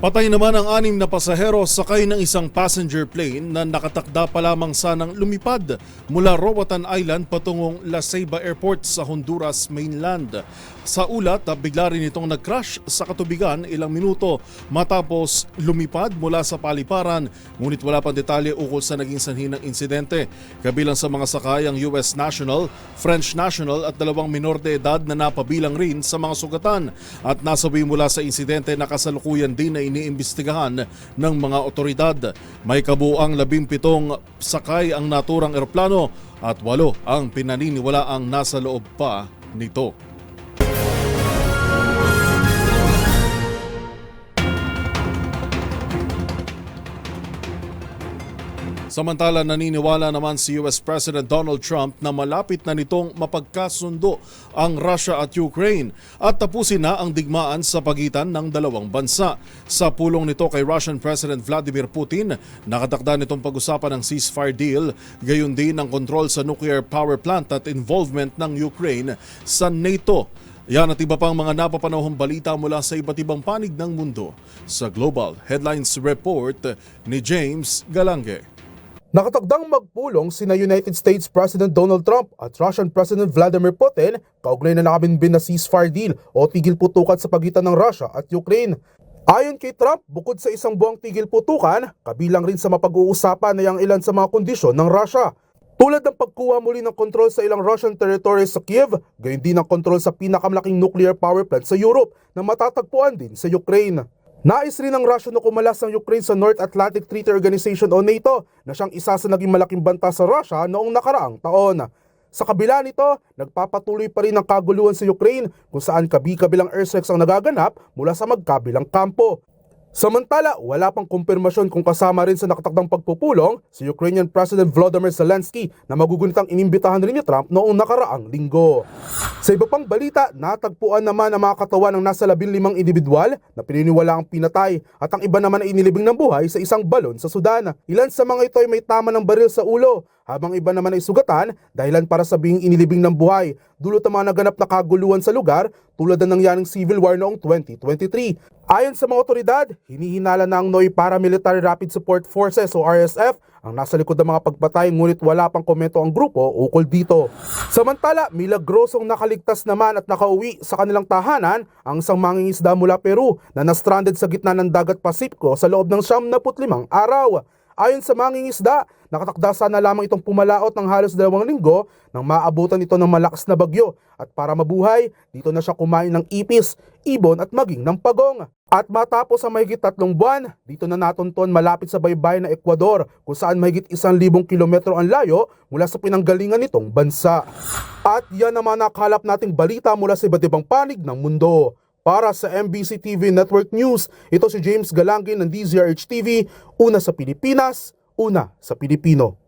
Patay naman ang 6 na pasahero sakay ng isang passenger plane na nakatakda pa lamang sanang lumipad mula Roatan Island patungong La Ceiba Airport sa Honduras mainland. Sa ulat, bigla rin itong nag-crash sa katubigan ilang minuto matapos lumipad mula sa paliparan, ngunit wala pang detalye ukol sa naging sanhi ng insidente. Kabilang sa mga sakay ang US national, French national at 2 minor de edad na napabilang rin sa mga sugatan at nasawi mula sa insidente na kasalukuyan din na iniimbestigahan ng mga otoridad. May kabuuang 17 sakay ang naturang eroplano at 8 ang pinaniniwalaang nasa loob pa nito. Samantala, naniniwala naman si US President Donald Trump na malapit na nitong mapagkasundo ang Russia at Ukraine at tapusin na ang digmaan sa pagitan ng dalawang bansa. Sa pulong nito kay Russian President Vladimir Putin, nakatakda nitong pag-usapan ng ceasefire deal, gayon din ang kontrol sa nuclear power plant at involvement ng Ukraine sa NATO. Yan at iba pang mga napapanahong balita mula sa iba't ibang panig ng mundo sa Global Headlines Report ni James Galange. Nakatagdang magpulong sina United States President Donald Trump at Russian President Vladimir Putin kaugnay na nakabinbin na ceasefire deal o tigil putukan sa pagitan ng Russia at Ukraine. Ayon kay Trump, bukod sa isang buwang tigil putukan, kabilang rin sa mapag-uusapan na yang ilan sa mga kondisyon ng Russia. Tulad ng pagkuha muli ng kontrol sa ilang Russian territories sa Kiev, gayon din ang kontrol sa pinakamalaking nuclear power plant sa Europe na matatagpuan din sa Ukraine. Nais rin ng Russia na kumalas ng Ukraine sa North Atlantic Treaty Organization o NATO na siyang isa sa naging malaking banta sa Russia noong nakaraang taon. Sa kabila nito, nagpapatuloy pa rin ang kaguluhan sa Ukraine kung saan kabi-kabilang airstrikes ang nagaganap mula sa magkabilang kampo. Samantala, wala pang kumpirmasyon kung kasama rin sa nakatakdang pagpupulong si Ukrainian President Volodymyr Zelensky na magugunitang inimbitahan rin ni Trump noong nakaraang linggo. Sa iba pang balita, natagpuan naman ang mga katawan ng nasa 15 individual na pininiwalaang pinatay at ang iba naman ay inilibing ng buhay sa isang balon sa Sudan. Ilan sa mga ito ay may tama ng baril sa ulo, habang iba naman ay sugatan dahilan para sabihing inilibing ng buhay dulot ng mga naganap na kaguluhan sa lugar tulad ng nangyaring civil war noong 2023. Ayon sa mga otoridad, hinihinala na ang NOI Paramilitary Rapid Support Forces o RSF ang nasa likod ng mga pagpatay, ngunit wala pang komento ang grupo ukol dito. Samantala, milagrosong nakaligtas naman at nakauwi sa kanilang tahanan ang isang mangingisda mula Peru na na-stranded sa gitna ng dagat Pasipco sa loob ng 75 araw. Ayon sa mangingisda, nakatakda sana lamang itong pumalaot ng halos 2 linggo nang maabutan ito ng malakas na bagyo at para mabuhay, dito na siya kumain ng ipis, ibon at maging ng pagong. At matapos ang mahigit 3 buwan, dito na natunton malapit sa baybayin ng Ecuador kung saan mahigit 1,000 kilometro ang layo mula sa pinanggalingan nitong bansa. At yan naman nakalap nating balita mula sa iba't ibang panig ng mundo. Para sa MBC TV Network News, ito si James Galange ng DZRH TV, una sa Pilipinas, una sa Pilipino.